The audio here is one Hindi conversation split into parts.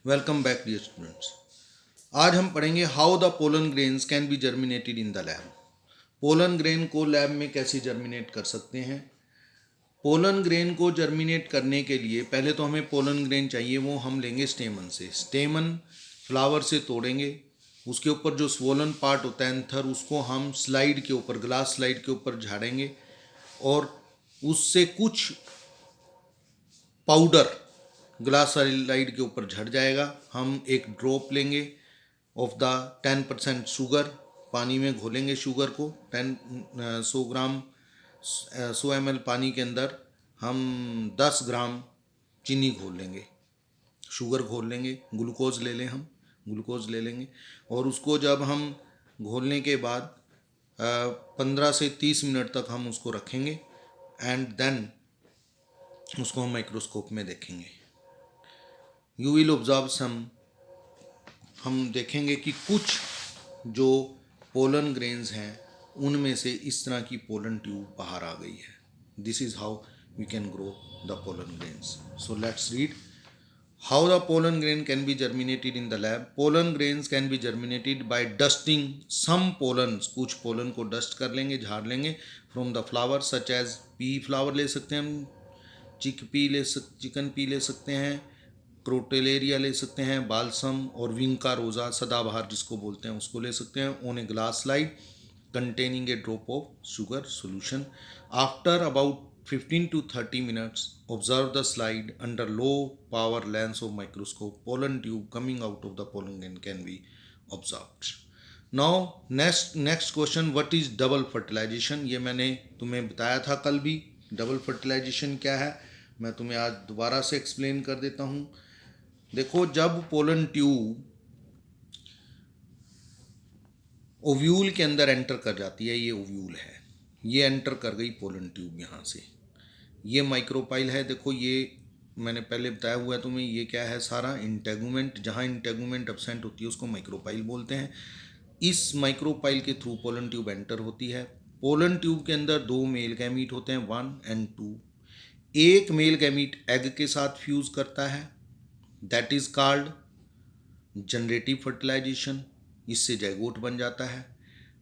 Welcome back dear students. आज हम पढ़ेंगे how the pollen grains can be germinated in the lab. Pollen grain को लैब में कैसे जर्मिनेट कर सकते हैं। पोलन ग्रेन को जर्मिनेट करने के लिए पहले तो हमें पोलन ग्रेन चाहिए, वो हम लेंगे स्टेमन से। स्टेमन फ्लावर से तोड़ेंगे, उसके ऊपर जो स्वोलन पार्ट होता है एंथर, उसको हम स्लाइड के ऊपर, ग्लास स्लाइड के ऊपर झाड़ेंगे और उससे कुछ पाउडर ग्लास लाइट के ऊपर झड़ जाएगा। हम एक ड्रॉप लेंगे ऑफ द 10% शुगर, पानी में घोलेंगे शुगर को 100 ग्राम 100 ml पानी के अंदर हम 10 ग्राम चीनी घोल लेंगे, शुगर घोल लेंगे, ग्लूकोज ले लें, हम ग्लूकोज ले लेंगे और उसको जब हम घोलने के बाद 15 से 30 मिनट तक हम उसको रखेंगे एंड देन उसको हम माइक्रोस्कोप में देखेंगे। यू विल ऑब्जर्व सम, हम देखेंगे कि कुछ जो पोलन ग्रेन्स हैं उनमें से इस तरह की पोलन ट्यूब बाहर आ गई है। This is how we can grow the pollen grains. So let's read how the pollen grain can be germinated in the lab. Pollen grains can be germinated by dusting some pollens, कुछ पोलन को डस्ट कर लेंगे, झाड़ लेंगे from the flower such as pea flower ले सकते हैं हम, चिकन पी ले सकते हैं, क्रोटेलेरिया ले सकते हैं, बालसम और विंका रोज़ा सदाबहार जिसको बोलते हैं उसको ले सकते हैं। On a glass slide containing A drop of sugar solution. After about 15 to 30 minutes observe the slide under low power lens of microscope. Pollen tube coming out of the pollen grain can be observed. Now next question, what is double fertilization? ये मैंने तुम्हें बताया था कल भी। डबल फर्टिलाइजेशन क्या है मैं तुम्हें आज दोबारा से एक्सप्लेन कर देता हूँ। देखो, जब पोलन ट्यूब ओव्यूल के अंदर एंटर कर जाती है, ये ओव्यूल है, ये एंटर कर गई पोलन ट्यूब यहाँ से, ये माइक्रोपाइल है। देखो, ये मैंने पहले बताया हुआ है तुम्हें, ये क्या है सारा इंटेगुमेंट, जहाँ इंटेगुमेंट एब्सेंट होती है उसको माइक्रोपाइल बोलते हैं। इस माइक्रोपाइल के थ्रू पोलन ट्यूब एंटर होती है। पोलन ट्यूब के अंदर दो मेल गैमीट होते हैं, 1 and 2। एक मेल गैमीट एग के साथ फ्यूज करता है, that is called generative fertilisation, इससे जाइगोट बन जाता है।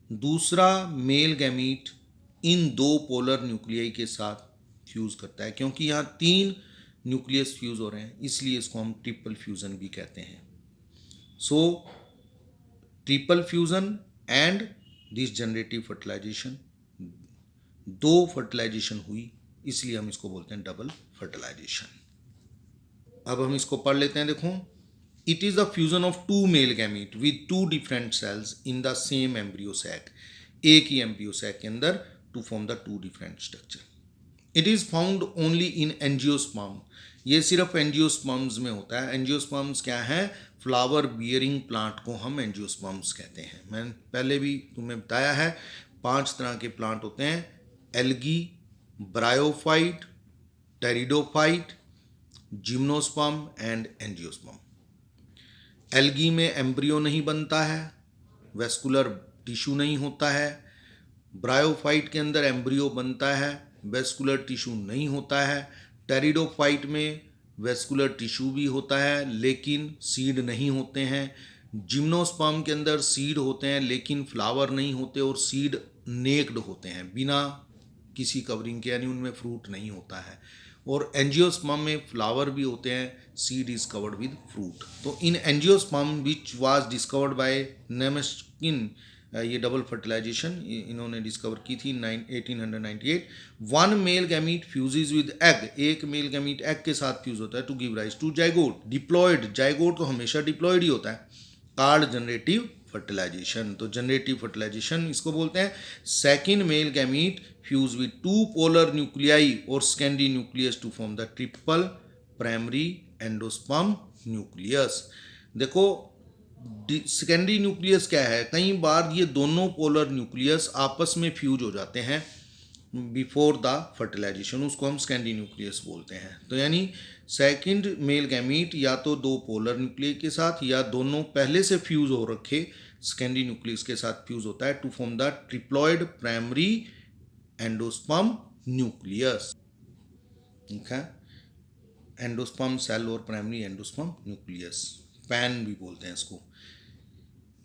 दूसरा मेल गैमीट इन दो पोलर न्यूक्लियाई के साथ फ्यूज करता है, क्योंकि यहाँ 3 न्यूक्लियस फ्यूज हो रहे हैं इसलिए इसको हम ट्रिपल फ्यूजन भी कहते हैं। So triple fusion and this generative fertilisation, दो फर्टिलाइजेशन हुई इसलिए हम इसको बोलते हैं डबल फर्टिलाइजेशन। अब हम इसको पढ़ लेते हैं। देखो, it is the fusion of 2 male gamete with 2 different cells in the same embryo sac, एक ही एम्ब्रियो सैक के अंदर to form the 2 different structure. It is found only in angiosperm, ये सिर्फ एंजियोस्पर्म्स में होता है। एंजियोस्पर्म्स क्या है? फ्लावर बियरिंग प्लांट को हम एंजियोस्पर्म्स कहते हैं। मैंने पहले भी तुम्हें बताया है 5 तरह के प्लांट होते हैं, algae, bryophyte, pteridophyte, gymnosperm and angiosperm. Algae में एम्ब्रियो नहीं बनता है, वेस्कुलर टिश्यू नहीं होता है। ब्रायोफाइट के अंदर एम्ब्रियो बनता है, वेस्कुलर टिश्यू नहीं होता है। टेरिडोफाइट में वेस्कुलर टिश्यू भी होता है लेकिन सीड नहीं होते हैं। जिम्नोस्पर्म के अंदर सीड होते हैं लेकिन फ्लावर नहीं होते और सीड नेक्ड होते हैं, बिना किसी कवरिंग के, यानी उनमें फ्रूट नहीं होता है। और एंजियोस्पर्म में फ्लावर भी होते हैं, seed is covered with fruit. तो in angiosperm which was discovered by Nawaschin, ये डबल फर्टिलाइजेशन इन्होंने डिस्कवर की थी 1898। 1 male gamete fuses with egg, एक मेल गैमीट एग के साथ फ्यूज होता है to give rise to zygote. Diploid, zygote तो हमेशा डिप्लॉयड ही होता है, कार्ड जनरेटिव फर्टिलाइजेशन। तो जनरेटिव फर्टिलाइजेशन इसको बोलते हैं। Second male gamete fuse with 2 polar nuclei और secondary nucleus to form the triple primary endosperm nucleus. देखो, सेकेंडरी न्यूक्लियस क्या है? कई बार ये दोनों पोलर न्यूक्लियस आपस में फ्यूज हो जाते हैं बिफोर द फर्टिलाइजेशन, उसको हम सेकेंडरी न्यूक्लियस बोलते हैं। तो यानी सेकंड मेल गैमीट या तो 2 पोलर न्यूक्लियस के साथ या दोनों पहले से फ्यूज हो रखे सेकेंडरी न्यूक्लियस के साथ फ्यूज होता है to form the triploid primary endosperm nucleus. ठीक है, एंडोस्पर्म सेल और प्राइमरी एंडोस्पर्म न्यूक्लियस। पैन भी बोलते हैं इसको।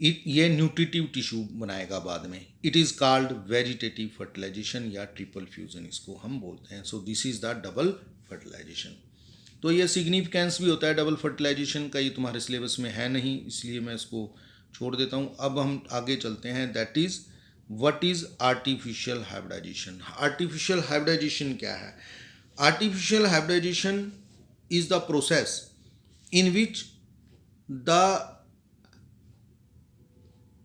ये न्यूट्रिटिव टिश्यू बनाएगा बाद में। It is called vegetative fertilisation या ट्रिपल फ्यूजन इसको हम बोलते हैं। So this is the double fertilisation. तो ये सिग्निफिकेंस भी होता है डबल फर्टिलाइजेशन का, ये तुम्हारे सिलेबस में है नहीं, इसलिए मैं इसको छोड़ देता हूँ। अब हम आगे चलते हैं, that is what is artificial hybridisation. Artificial hybridisation क्या है? Artificial hybridisation is the process in which the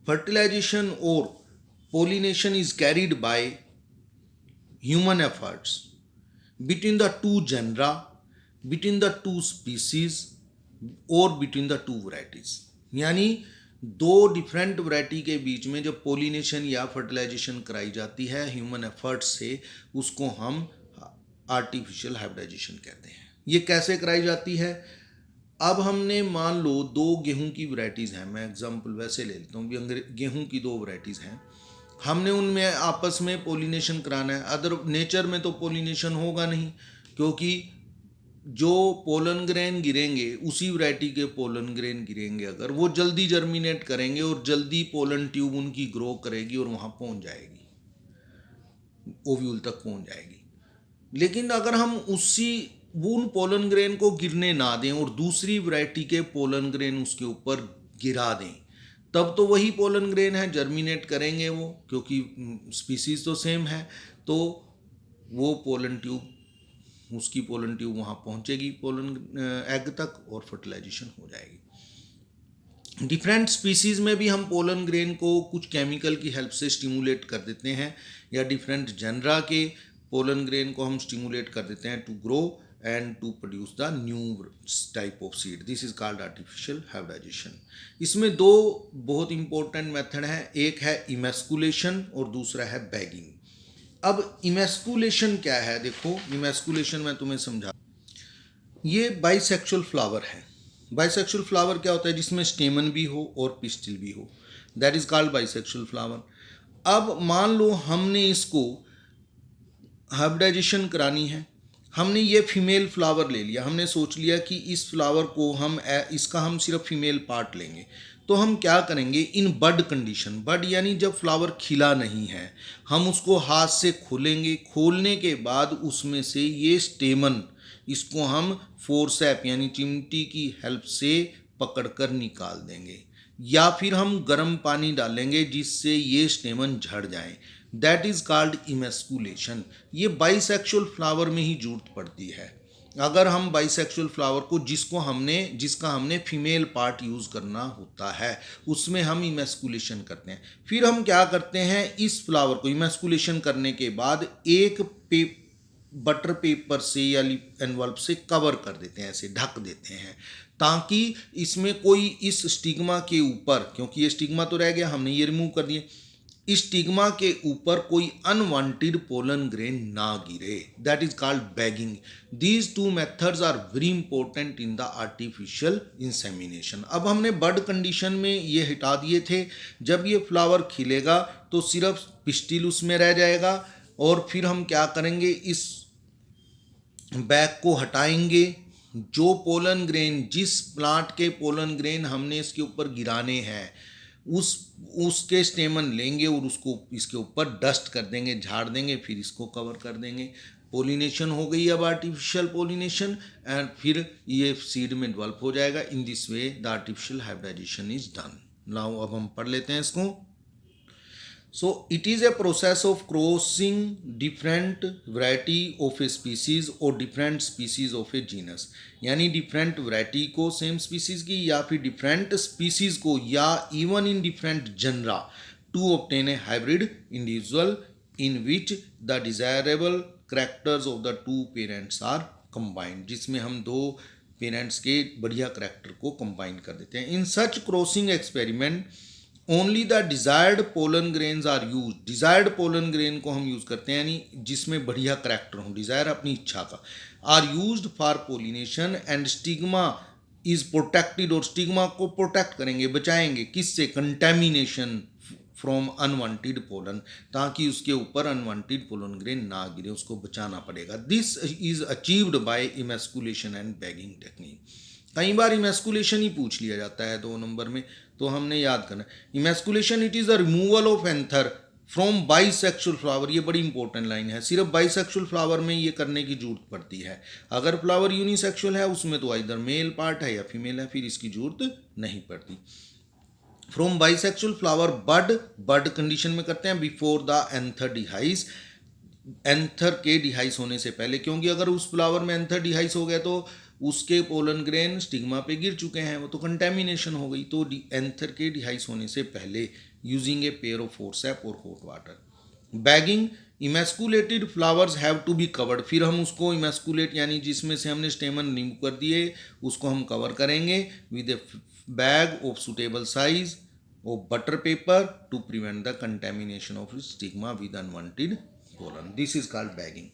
fertilization or pollination is carried by human efforts between the two genera, between the two species or between the two varieties। यानी दो डिफरेंट वैरायटी के बीच में जब पोलिनेशन या फर्टिलाइजेशन कराई जाती है ह्यूमन एफर्ट्स से, उसको हम आर्टिफिशियल हाइब्रिडाइजेशन कहते हैं। ये कैसे कराई जाती है? अब हमने मान लो दो गेहूं की वैरायटीज़ हैं, मैं एग्जांपल वैसे ले लेता हूँ भी, गेहूं की दो वैरायटीज़ हैं, हमने उनमें आपस में पोलिनेशन कराना है। अदर नेचर में तो पोलिनेशन होगा नहीं, क्योंकि जो पोलन ग्रेन गिरेंगे उसी वैरायटी के पोलन ग्रेन गिरेंगे अगर, वो जल्दी जर्मिनेट करेंगे और जल्दी पोलन ट्यूब उनकी ग्रो करेगी और वहाँ पहुँच जाएगी, ओव्यूल तक पहुँच जाएगी। लेकिन अगर हम उन पोलन ग्रेन को गिरने ना दें और दूसरी वैरायटी के पोलन ग्रेन उसके ऊपर गिरा दें, तब तो वही पोलन ग्रेन है, जर्मिनेट करेंगे वो, क्योंकि स्पीसीज तो सेम है। तो वो पोलन ट्यूब, उसकी पोलन ट्यूब वहाँ पहुँचेगी पोलन एग तक और फर्टिलाइजेशन हो जाएगी। डिफरेंट स्पीसीज़ में भी हम पोलन ग्रेन को कुछ केमिकल की हेल्प से स्टिमुलेट कर देते हैं, या डिफरेंट जनरा के पोलन ग्रेन को हम स्टिमुलेट कर देते हैं to grow and to produce the new type of seed. This is called artificial hybridisation. इसमें दो बहुत इंपॉर्टेंट मेथड हैं, एक है इमेस्कुलेशन और दूसरा है बैगिंग। अब इमेस्कुलेशन क्या है? देखो, इमेस्कुलेशन मैं तुम्हें समझा, ये बाइसेक्सुअल फ्लावर है। बाइसेक्सुअल फ्लावर क्या होता है? जिसमें स्टेमन भी हो और पिस्टिल भी हो, that is called bisexual flower. अब मान लो हमने इसको हाइब्रिडाइजेशन करानी है, हमने ये फीमेल फ्लावर ले लिया, हमने सोच लिया कि इस फ्लावर को इसका हम सिर्फ फीमेल पार्ट लेंगे। तो हम क्या करेंगे, इन बड कंडीशन, बड यानी जब फ्लावर खिला नहीं है, हम उसको हाथ से खोलेंगे, खोलने के बाद उसमें से ये स्टेमन, इसको हम फोर्सेप यानी चिमटी की हेल्प से पकड़कर निकाल देंगे, या फिर हम गर्म पानी डालेंगे जिससे ये स्टेमन झड़ जाए। That is called emasculation. ये बाइसेक्सुअल फ्लावर में ही जरूरत पड़ती है। अगर हम बाइसेक्सुअल फ्लावर को जिसका हमने फीमेल पार्ट यूज़ करना होता है, उसमें हम इमेस्कुलेशन करते हैं। फिर हम क्या करते हैं, इस फ्लावर को इमेस्कुलेशन करने के बाद एक बटर पेपर से या एनवल्प से कवर कर देते हैं, ऐसे ढक देते हैं, ताकि इसमें कोई इस स्टिग्मा के ऊपर, क्योंकि ये स्टिग्मा तो रह गया, हमने ये रिमूव कर दिए, इस स्टिग्मा के ऊपर कोई अनवांटेड पोलन ग्रेन ना गिरे। That is called bagging. These two methods are very important in the artificial insemination. अब हमने बर्ड कंडीशन में ये हटा दिए थे, जब ये फ्लावर खिलेगा तो सिर्फ पिस्टिल उसमें रह जाएगा, और फिर हम क्या करेंगे, इस बैग को हटाएंगे, जो पोलन ग्रेन, जिस प्लांट के पोलन ग्रेन हमने इसके ऊपर गिराने हैं, उसके स्टेमन लेंगे और उसको इसके ऊपर डस्ट कर देंगे, झाड़ देंगे, फिर इसको कवर कर देंगे। पोलिनेशन हो गई अब आर्टिफिशियल पोलिनेशन, एंड फिर ये सीड में डेवलप हो जाएगा। In this way the artificial hybridisation is done. Now अब हम पढ़ लेते हैं इसको। So it is a process of crossing different variety of a species or different species of a genus। यानी different variety को same species की, या फिर different species को, या even in different genera to obtain a hybrid individual in which the desirable characters of the two parents are combined। जिसमें हम दो पेरेंट्स के बढ़िया करेक्टर को कंबाइन कर देते हैं। In such crossing experiment only the desired pollen grains are use. Desired pollen grain को हम यूज़ करते हैं, यानी जिसमें बढ़िया करैक्टर हो, डिज़ायर अपनी इच्छा का, are used for pollination and stigma is protected, और स्टिग्मा को प्रोटेक्ट करेंगे, बचाएंगे, किससे, कंटेमिनेशन फ्रॉम अनवांटेड पोलन, ताकि उसके ऊपर अनवांटेड पोलन ग्रेन ना गिरे, उसको बचाना पड़ेगा। This is achieved by emasculation and bagging technique. कई बार इमैस्कुलेशन ही पूछ लिया जाता है 2 नंबर में, तो हमने याद करना है। Emasculation it is the removal of anther from bisexual flower. ये बड़ी इंपॉर्टेंट लाइन है, सिर्फ बाइसेक्सुअल फ्लावर में ये करने की जरूरत पड़ती है। अगर फ्लावर यूनिसेक्सुअल है उसमें तो इधर मेल पार्ट है या फीमेल है, फिर इसकी जरूरत नहीं पड़ती। From bisexual flower bud condition में करते हैं before the anther dehisce, anther के डिहाइस होने से पहले, क्योंकि अगर उस फ्लावर में एंथर डिहाइस हो गया तो उसके पोलन ग्रेन स्टिग्मा पे गिर चुके हैं, वो तो कंटेमिनेशन हो गई। तो एंथर के डिहाइस होने से पहले using a pair of forceps और hot water. Bagging, emasculated flowers have to be covered. फिर हम उसको इमैस्कुलेट यानी जिसमें से हमने स्टेमन रिमूव कर दिए उसको हम कवर करेंगे with A bag of suitable size of butter paper two prevent the contamination of stigma with unwanted pollen. This is called bagging.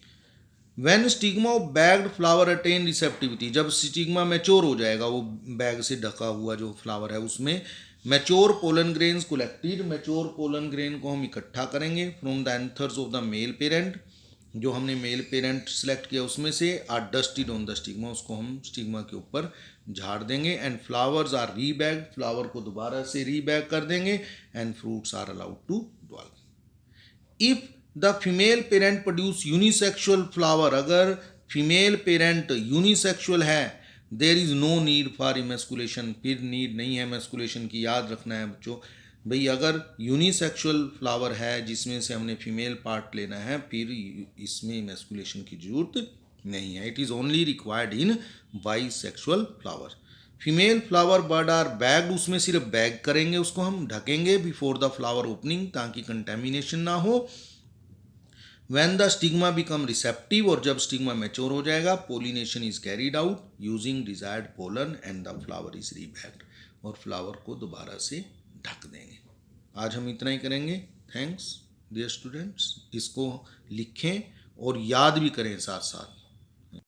When stigma of bagged flower attain receptivity, जब स्टिग्मा मैच्योर हो जाएगा, वो बैग से ढका हुआ जो फ्लावर है उसमें mature pollen grains collected, mature pollen grain को हम इकट्ठा करेंगे from the anthers of the male parent, जो हमने मेल पेरेंट सेलेक्ट किया उसमें से, are dusted on the stigma, उसको हम स्टिग्मा के ऊपर झाड़ देंगे। And flowers are rebag, flower को दोबारा से रीबैग कर देंगे। And fruits are allowed to dwell. If the female parent produce unisexual flower, अगर फीमेल पेरेंट यूनिसेक्सुअल है, there is no need for emasculation, फिर नीड नहीं है इमैस्कुलेशन की। याद रखना है बच्चों भाई, अगर यूनिसेक्सुअल फ्लावर है जिसमें से हमने फीमेल पार्ट लेना है, फिर इसमें इमैस्कुलेशन की जरूरत नहीं है। It is only required in bisexual flower. Female flower bud are bagged, उसमें सिर्फ बैग करेंगे, उसको हम ढकेंगे बिफोर द फ्लावर ओपनिंग ताकि कंटेमिनेशन ना हो। When the stigma become receptive, और जब स्टिग्मा मैच्योर हो जाएगा, pollination is carried out using desired pollen and the flower is rebagged, और फ्लावर को दोबारा से ढक देंगे। आज हम इतना ही करेंगे। Thanks dear students. इसको लिखें और याद भी करें साथ साथ।